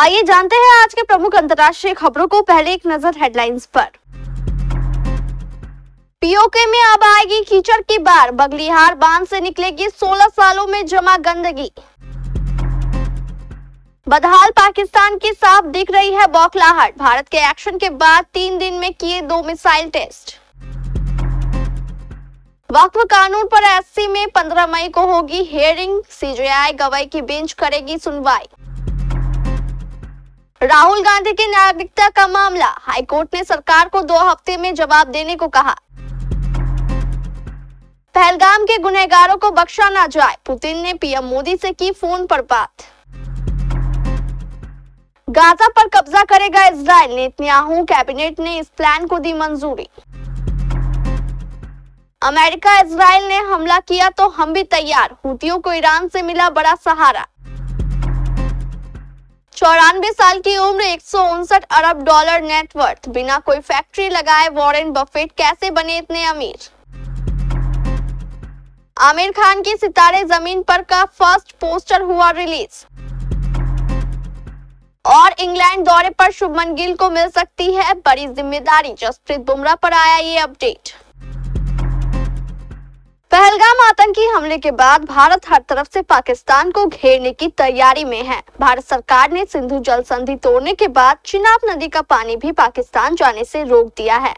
आइए जानते हैं आज के प्रमुख अंतर्राष्ट्रीय खबरों को। पहले एक नजर हेडलाइंस पर। पीओके में अब आएगी कीचड़ की बाढ़, बगलिहार बांध से निकलेगी 16 सालों में जमा गंदगी। बदहाल पाकिस्तान की साफ दिख रही है बौखलाहट, भारत के एक्शन के बाद 3 दिन में किए 2 मिसाइल टेस्ट। वक्फ कानून पर एससी में 15 मई को होगी हियरिंग, सीजेआई गवाही की बेंच करेगी सुनवाई। राहुल गांधी की नागरिकता का मामला, हाईकोर्ट ने सरकार को 2 हफ्ते में जवाब देने को कहा। पहलगाम के गुनहगारों को बख्शा ना जाए, पुतिन ने पीएम मोदी से की फोन पर बात। गाजा पर कब्जा करेगा इजराइल, नेतन्याहू कैबिनेट ने इस प्लान को दी मंजूरी। अमेरिका इजराइल ने हमला किया तो हम भी तैयार, हुतियों को ईरान से मिला बड़ा सहारा। 94 साल की उम्र, 159 अरब डॉलर नेटवर्थ, बिना कोई फैक्ट्री लगाए वॉरेन बफेट कैसे बने इतने अमीर। आमिर खान की सितारे जमीन पर का फर्स्ट पोस्टर हुआ रिलीज। और इंग्लैंड दौरे पर शुभमन गिल को मिल सकती है बड़ी जिम्मेदारी, जसप्रीत बुमराह पर आया ये अपडेट। पहलगाम आतंकी हमले के बाद भारत हर तरफ से पाकिस्तान को घेरने की तैयारी में है। भारत सरकार ने सिंधु जल संधि तोड़ने के बाद चिनाब नदी का पानी भी पाकिस्तान जाने से रोक दिया है।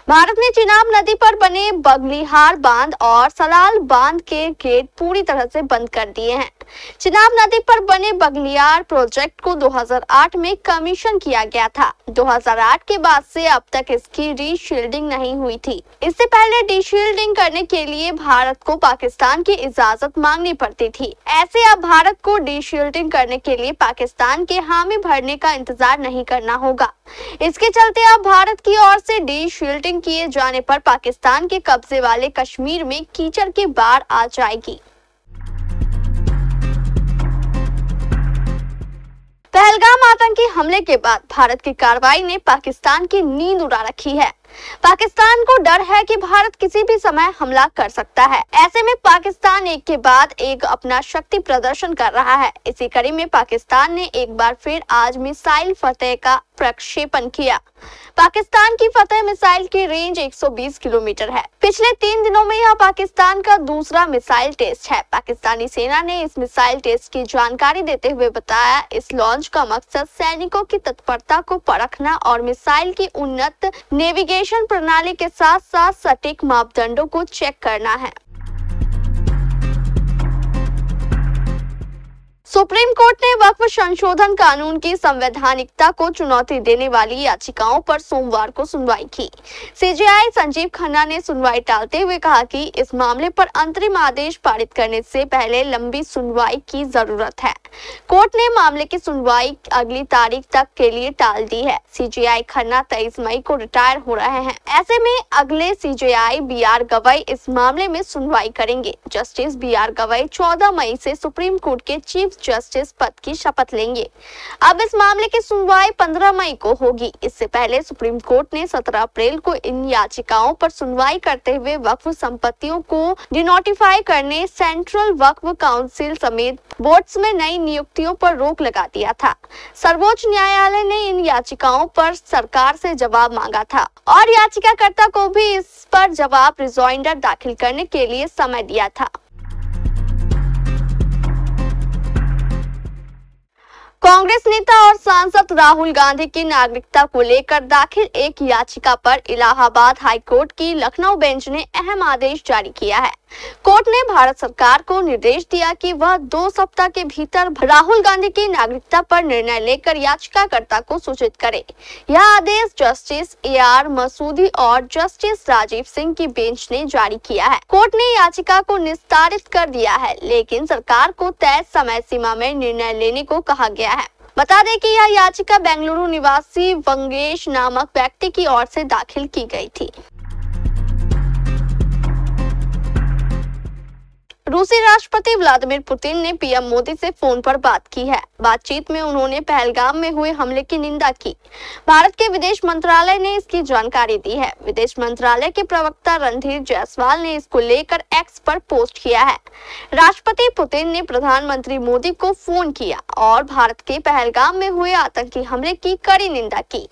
भारत ने चिनाब नदी पर बने बगलिहार बांध और सलाल बांध के गेट पूरी तरह से बंद कर दिए हैं। चिनाब नदी पर बने बगलियार प्रोजेक्ट को 2008 में कमीशन किया गया था। 2008 के बाद से अब तक इसकी रीशील्डिंग नहीं हुई थी। इससे पहले डीशील्डिंग करने के लिए भारत को पाकिस्तान की इजाजत मांगनी पड़ती थी। ऐसे अब भारत को डीशील्डिंग करने के लिए पाकिस्तान के हामी भरने का इंतजार नहीं करना होगा। इसके चलते अब भारत की ओर से डीशील्डिंग किए जाने पर पाकिस्तान के कब्जे वाले कश्मीर में कीचड़ की बाढ़ आ जाएगी। पहलगाम आतंकी हमले के बाद भारत की कार्रवाई ने पाकिस्तान की नींद उड़ा रखी है। पाकिस्तान को डर है कि भारत किसी भी समय हमला कर सकता है। ऐसे में पाकिस्तान एक के बाद एक अपना शक्ति प्रदर्शन कर रहा है। इसी कड़ी में पाकिस्तान ने एक बार फिर आज मिसाइल फतेह का प्रक्षेपण किया। पाकिस्तान की फतेह मिसाइल की रेंज 120 किलोमीटर है। पिछले 3 दिनों में यह पाकिस्तान का दूसरा मिसाइल टेस्ट है। पाकिस्तानी सेना ने इस मिसाइल टेस्ट की जानकारी देते हुए बताया, इस लॉन्च का मकसद सैनिकों की तत्परता को परखना और मिसाइल की उन्नत नेविगेशन प्रणाली के साथ साथ सटीक मापदंडों को चेक करना है। सुप्रीम कोर्ट ने वक्फ संशोधन कानून की संवैधानिकता को चुनौती देने वाली याचिकाओं पर सोमवार को सुनवाई की। सीजेआई संजीव खन्ना ने सुनवाई टालते हुए कहा कि इस मामले पर अंतरिम आदेश पारित करने से पहले लंबी सुनवाई की जरूरत है। कोर्ट ने मामले की सुनवाई अगली तारीख तक के लिए टाल दी है। सीजेआई खन्ना 23 मई को रिटायर हो रहे हैं। ऐसे में अगले सीजेआई बीआर गवाई इस मामले में सुनवाई करेंगे। जस्टिस बीआर गवाई 14 मई से सुप्रीम कोर्ट के चीफ जस्टिस पद की शपथ लेंगे। अब इस मामले की सुनवाई 15 मई को होगी। इससे पहले सुप्रीम कोर्ट ने 17 अप्रैल को इन याचिकाओं पर सुनवाई करते हुए वक्फ संपत्तियों को डिनोटिफाई करने, सेंट्रल वक्फ काउंसिल समेत बोर्ड्स में नई नियुक्तियों पर रोक लगा दिया था। सर्वोच्च न्यायालय ने इन याचिकाओं पर सरकार से जवाब मांगा था और याचिकाकर्ता को भी इस पर जवाब रिजॉइंडर दाखिल करने के लिए समय दिया था। कांग्रेस नेता और सांसद राहुल गांधी की नागरिकता को लेकर दाखिल एक याचिका पर इलाहाबाद हाईकोर्ट की लखनऊ बेंच ने अहम आदेश जारी किया है। कोर्ट ने भारत सरकार को निर्देश दिया कि वह 2 सप्ताह के भीतर राहुल गांधी की नागरिकता पर निर्णय लेकर याचिकाकर्ता को सूचित करे। यह आदेश जस्टिस AR मसूदी और जस्टिस राजीव सिंह की बेंच ने जारी किया है। कोर्ट ने याचिका को निस्तारित कर दिया है, लेकिन सरकार को तय समय सीमा में निर्णय लेने को कहा गया है। बता दें कि यह याचिका बेंगलुरु निवासी वंगेश नामक व्यक्ति की ओर से दाखिल की गई थी। रूसी राष्ट्रपति व्लादिमीर पुतिन ने पीएम मोदी से फोन पर बात की है। बातचीत में उन्होंने पहलगाम में हुए हमले की निंदा की। भारत के विदेश मंत्रालय ने इसकी जानकारी दी है। विदेश मंत्रालय के प्रवक्ता रणधीर जायसवाल ने इसको लेकर एक्स पर पोस्ट किया है। राष्ट्रपति पुतिन ने प्रधानमंत्री मोदी को फोन किया और भारत के पहलगाम में हुए आतंकी हमले की कड़ी निंदा की।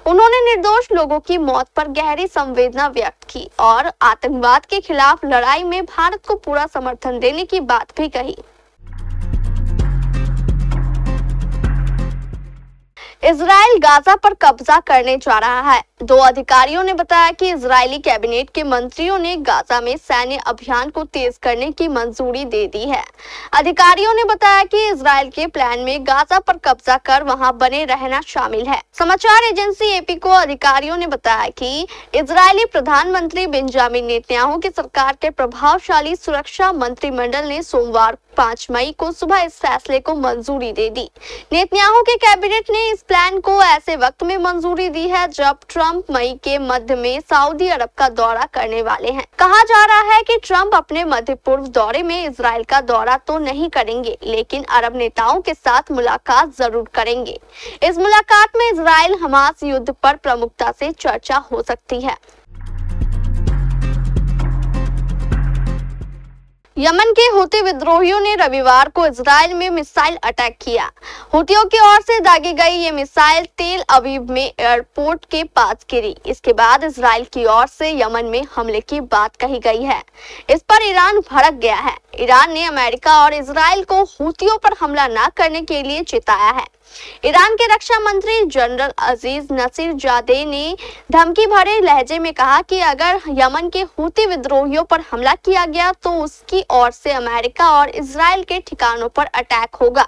उन्होंने निर्दोष लोगों की मौत पर गहरी संवेदना व्यक्त की और आतंकवाद के खिलाफ लड़ाई में भारत को पूरा समर्थन देने की बात भी कही। इजराइल गाजा पर कब्जा करने जा रहा है। 2 अधिकारियों ने बताया कि इजरायली कैबिनेट के मंत्रियों ने गाजा में सैन्य अभियान को तेज करने की मंजूरी दे दी है। अधिकारियों ने बताया कि इजराइल के प्लान में गाजा पर कब्जा कर वहां बने रहना शामिल है। समाचार एजेंसी एपी को अधिकारियों ने बताया कि इजरायली प्रधानमंत्री बेंजामिन नेतन्याहू की सरकार के प्रभावशाली सुरक्षा मंत्रिमंडल ने सोमवार 5 मई को सुबह इस फैसले को मंजूरी दे दी। नेतन्याहू के कैबिनेट ने इस प्लान को ऐसे वक्त में मंजूरी दी है जब ट्रंप मई के मध्य में सऊदी अरब का दौरा करने वाले हैं। कहा जा रहा है कि ट्रंप अपने मध्य पूर्व दौरे में इजराइल का दौरा तो नहीं करेंगे, लेकिन अरब नेताओं के साथ मुलाकात जरूर करेंगे। इस मुलाकात में इजराइल हमास युद्ध पर प्रमुखता से चर्चा हो सकती है। यमन के हूती विद्रोहियों ने रविवार को इजराइल में मिसाइल अटैक किया। हूतियों की ओर से दागी गई ये मिसाइल तेल अवीव में एयरपोर्ट के पास गिरी। इसके बाद इजराइल की ओर से यमन में हमले की बात कही गई है। इस पर ईरान भड़क गया है। ईरान ने अमेरिका और इजराइल को हूतियों पर हमला न करने के लिए चेताया है। ईरान के रक्षा मंत्री जनरल अजीज नसीरजादे ने धमकी भरे लहजे में कहा कि अगर यमन के हूती विद्रोहियों पर हमला किया गया तो उसकी ओर से अमेरिका और इजराइल के ठिकानों पर अटैक होगा।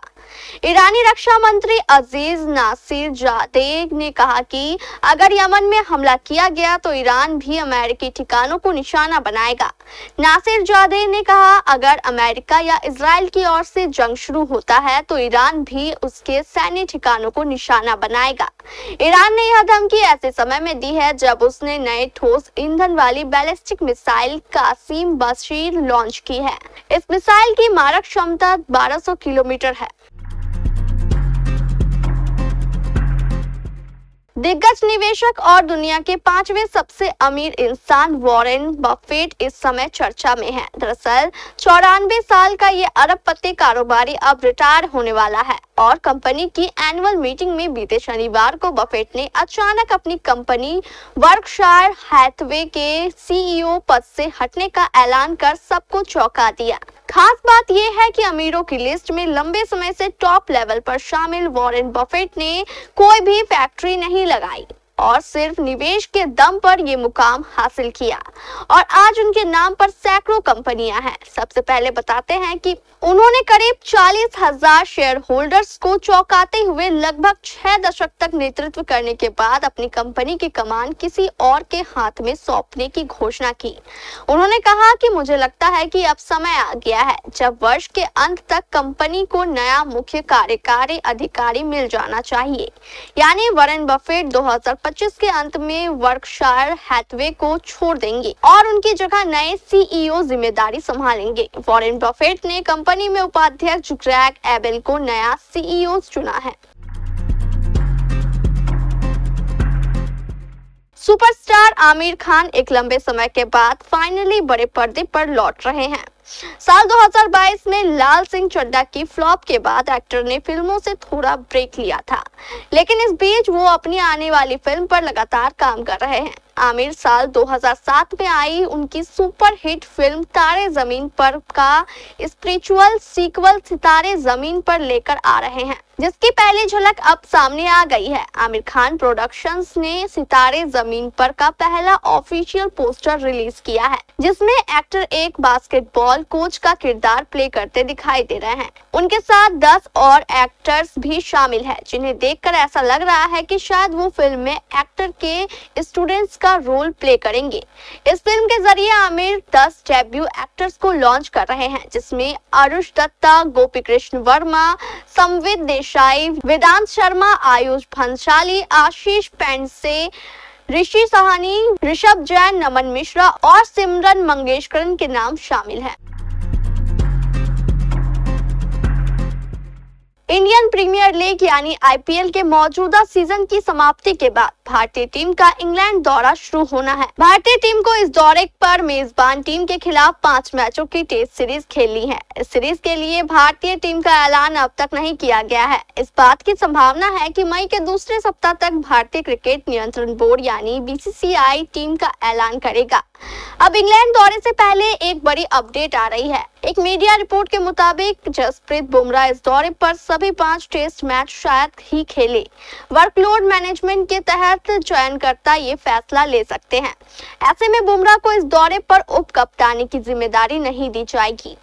ईरानी रक्षा मंत्री अजीज नसीरजादे ने कहा कि अगर यमन में हमला किया गया तो ईरान भी अमेरिकी ठिकानों को निशाना बनाएगा। नसीरजादे ने कहा अगर अमेरिका या इजराइल की ओर से जंग शुरू होता है तो ईरान भी उसके सैन्य ठिकानों को निशाना बनाएगा। ईरान ने यह धमकी ऐसे समय में दी है जब उसने नए ठोस ईंधन वाली ballistic missile Qasem Basir launch की है। इस मिसाइल की मारक क्षमता 1200 किलोमीटर है। दिग्गज निवेशक और दुनिया के 5वें सबसे अमीर इंसान वॉरेन बफेट इस समय चर्चा में है। दरअसल 94 साल का ये अरबपति कारोबारी अब रिटायर होने वाला है और कंपनी की एनुअल मीटिंग में बीते शनिवार को बफेट ने अचानक अपनी कंपनी बर्कशायर हैथवे के सीईओ पद से हटने का ऐलान कर सबको चौंका दिया। खास बात यह है कि अमीरों की लिस्ट में लंबे समय से टॉप लेवल पर शामिल वॉरेन बफेट ने कोई भी फैक्ट्री नहीं लगाई और सिर्फ निवेश के दम पर ये मुकाम हासिल किया और आज उनके नाम पर सैकड़ों कंपनियां हैं। सबसे पहले बताते हैं कि उन्होंने करीब 40,000 शेयर होल्डर्स को चौंकाते हुए लगभग 6 दशक तक नेतृत्व करने के बाद अपनी कंपनी की कमान किसी और के हाथ में सौंपने की घोषणा की। उन्होंने कहा कि मुझे लगता है कि अब समय आ गया है जब वर्ष के अंत तक कंपनी को नया मुख्य कार्यकारी अधिकारी मिल जाना चाहिए। यानी वॉरेन बफेट 2025 के अंत में बर्कशायर हैथवे को छोड़ देंगे और उनकी जगह नए सीईओ जिम्मेदारी संभालेंगे। वॉरेन बफेट ने कंपनी में उपाध्यक्ष ग्रेग एबेल को नया सीईओ चुना है। सुपरस्टार आमिर खान एक लंबे समय के बाद फाइनली बड़े पर्दे पर लौट रहे हैं। साल 2022 में लाल सिंह चड्ढा की फ्लॉप के बाद एक्टर ने फिल्मों से थोड़ा ब्रेक लिया था, लेकिन इस बीच वो अपनी आने वाली फिल्म पर लगातार काम कर रहे हैं। आमिर साल 2007 में आई उनकी सुपर हिट फिल्म तारे जमीन पर का स्पिरिचुअल सीक्वल सितारे जमीन पर लेकर आ रहे हैं, जिसकी पहली झलक अब सामने आ गई है। आमिर खान प्रोडक्शंस ने सितारे जमीन पर का पहला ऑफिशियल पोस्टर रिलीज किया है, जिसमें एक्टर एक बास्केटबॉल कोच का किरदार प्ले करते दिखाई दे रहे हैं। उनके साथ 10 और एक्टर्स भी शामिल हैं, जिन्हें देखकर ऐसा लग रहा है कि शायद वो फिल्म में एक्टर के स्टूडेंट्स का रोल प्ले करेंगे। इस फिल्म के जरिए आमिर 10 डेब्यू एक्टर्स को लॉन्च कर रहे हैं, जिसमें आरुष दत्ता, गोपी कृष्ण वर्मा, संवित देसाई, वेदांत शर्मा, आयुष भंसाली, आशीष पेंडसे, ऋषि साहनी, ऋषभ जैन, नमन मिश्रा और सिमरन मंगेशकरन के नाम शामिल हैं। इंडियन प्रीमियर लीग यानी आईपीएल के मौजूदा सीजन की समाप्ति के बाद भारतीय टीम का इंग्लैंड दौरा शुरू होना है। भारतीय टीम को इस दौरे पर मेजबान टीम के खिलाफ 5 मैचों की टेस्ट सीरीज खेलनी है। इस सीरीज के लिए भारतीय टीम का ऐलान अब तक नहीं किया गया है। इस बात की संभावना है कि मई के दूसरे सप्ताह तक भारतीय क्रिकेट नियंत्रण बोर्ड यानी बीसीसीआई टीम का ऐलान करेगा। अब इंग्लैंड दौरे से पहले एक बड़ी अपडेट आ रही है। एक मीडिया रिपोर्ट के मुताबिक जसप्रीत बुमराह इस दौरे पर सभी 5 टेस्ट मैच शायद ही खेले। वर्कलोड मैनेजमेंट के तहत चयनकर्ता ये फैसला ले सकते हैं। ऐसे में बुमराह को इस दौरे पर उप कप्तानी की जिम्मेदारी नहीं दी जाएगी।